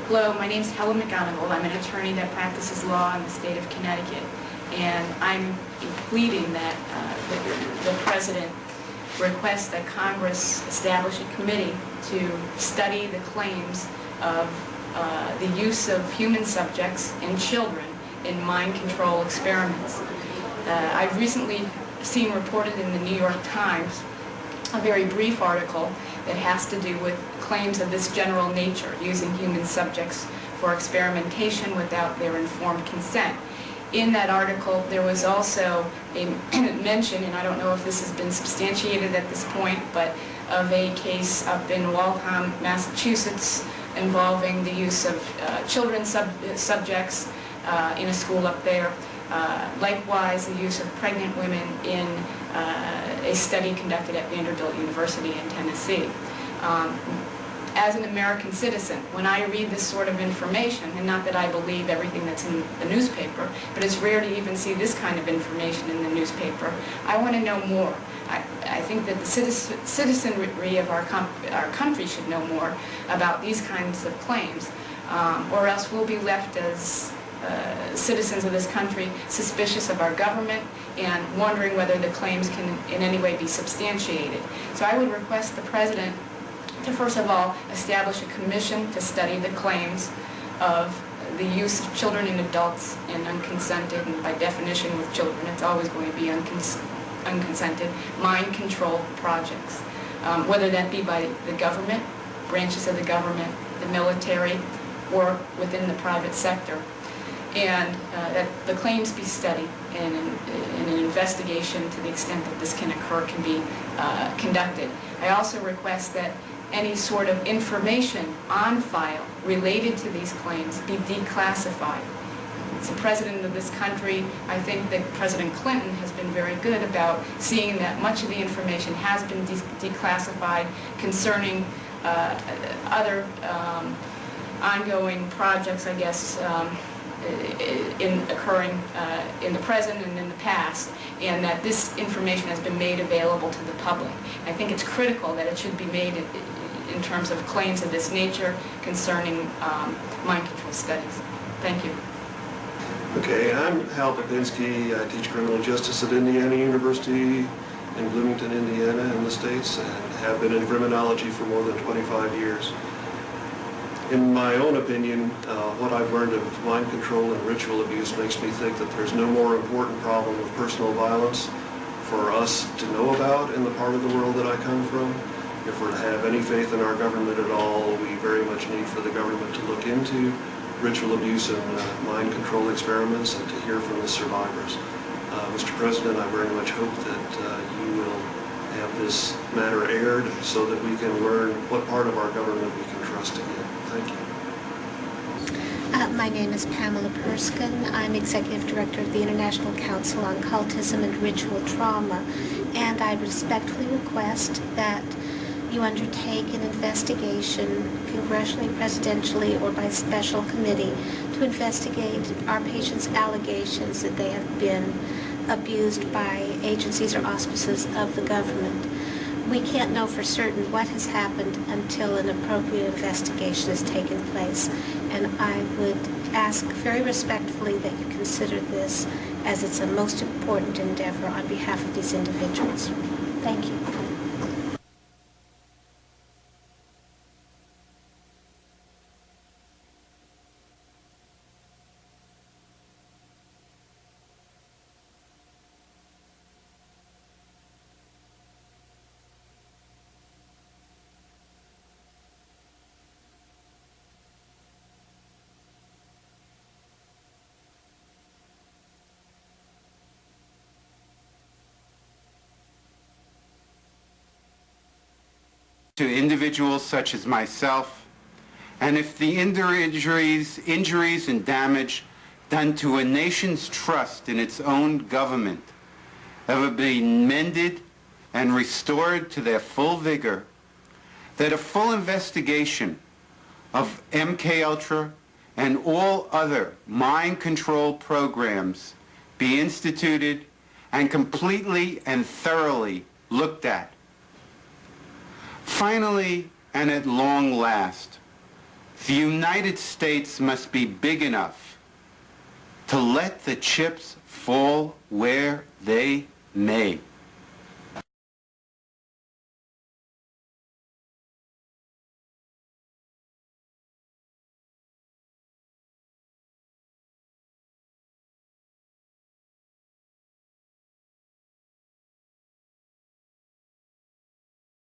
Hello, my name is Helen McGonigal. I'm an attorney that practices law in the state of Connecticut, and I'm pleading that the President requests that Congress establish a committee to study the claims of the use of human subjects and children in mind control experiments. I've recently seen reported in the New York Times a very brief article that has to do with claims of this general nature, using human subjects for experimentation without their informed consent. In that article, there was also a mention, and I don't know if this has been substantiated at this point, but of a case up in Waltham, Massachusetts, involving the use of children's subjects in a school up there. Likewise, the use of pregnant women in a study conducted at Vanderbilt University in Tennessee. As an American citizen, when I read this sort of information, and not that I believe everything that's in the newspaper, but it's rare to even see this kind of information in the newspaper, I want to know more. I think that the citizenry of our country should know more about these kinds of claims, or else we'll be left as citizens of this country suspicious of our government and wondering whether the claims can in any way be substantiated. So I would request the President to first of all establish a commission to study the claims of the use of children and adults in unconsented, and by definition with children it's always going to be unconsented, mind control projects, whether that be by the government, branches of the government, the military, or within the private sector. And that the claims be studied and an investigation to the extent that this can occur can be conducted. I also request that any sort of information on file related to these claims be declassified. As the President of this country, I think that President Clinton has been very good about seeing that much of the information has been declassified concerning other ongoing projects, I guess, occurring in the present and in the past, and that this information has been made available to the public. I think it's critical that it should be made in terms of claims of this nature concerning mind control studies. Thank you. Okay, I'm Hal Popinski. I teach criminal justice at Indiana University in Bloomington, Indiana in the States, and have been in criminology for more than 25 years. In my own opinion, what I've learned of mind control and ritual abuse makes me think that there's no more important problem of personal violence for us to know about in the part of the world that I come from. If we're to have any faith in our government at all, we very much need for the government to look into ritual abuse and mind control experiments and to hear from the survivors. Mr. President, I very much hope that you will have this matter aired so that we can learn what part of our government we can trust again. Thank you. My name is Pamela Perskin. I'm Executive Director of the International Council on Cultism and Ritual Trauma, and I respectfully request that you undertake an investigation, congressionally, presidentially, or by special committee, to investigate our patients' allegations that they have been abused by agencies or auspices of the government. We can't know for certain what has happened until an appropriate investigation has taken place, and I would ask very respectfully that you consider this as it's a most important endeavor on behalf of these individuals. Thank you. To individuals such as myself, and if the injuries and damage done to a nation's trust in its own government ever be mended and restored to their full vigor, that a full investigation of MKUltra and all other mind control programs be instituted and completely and thoroughly looked at. Finally, and at long last, The United States must be big enough to let the chips fall where they may.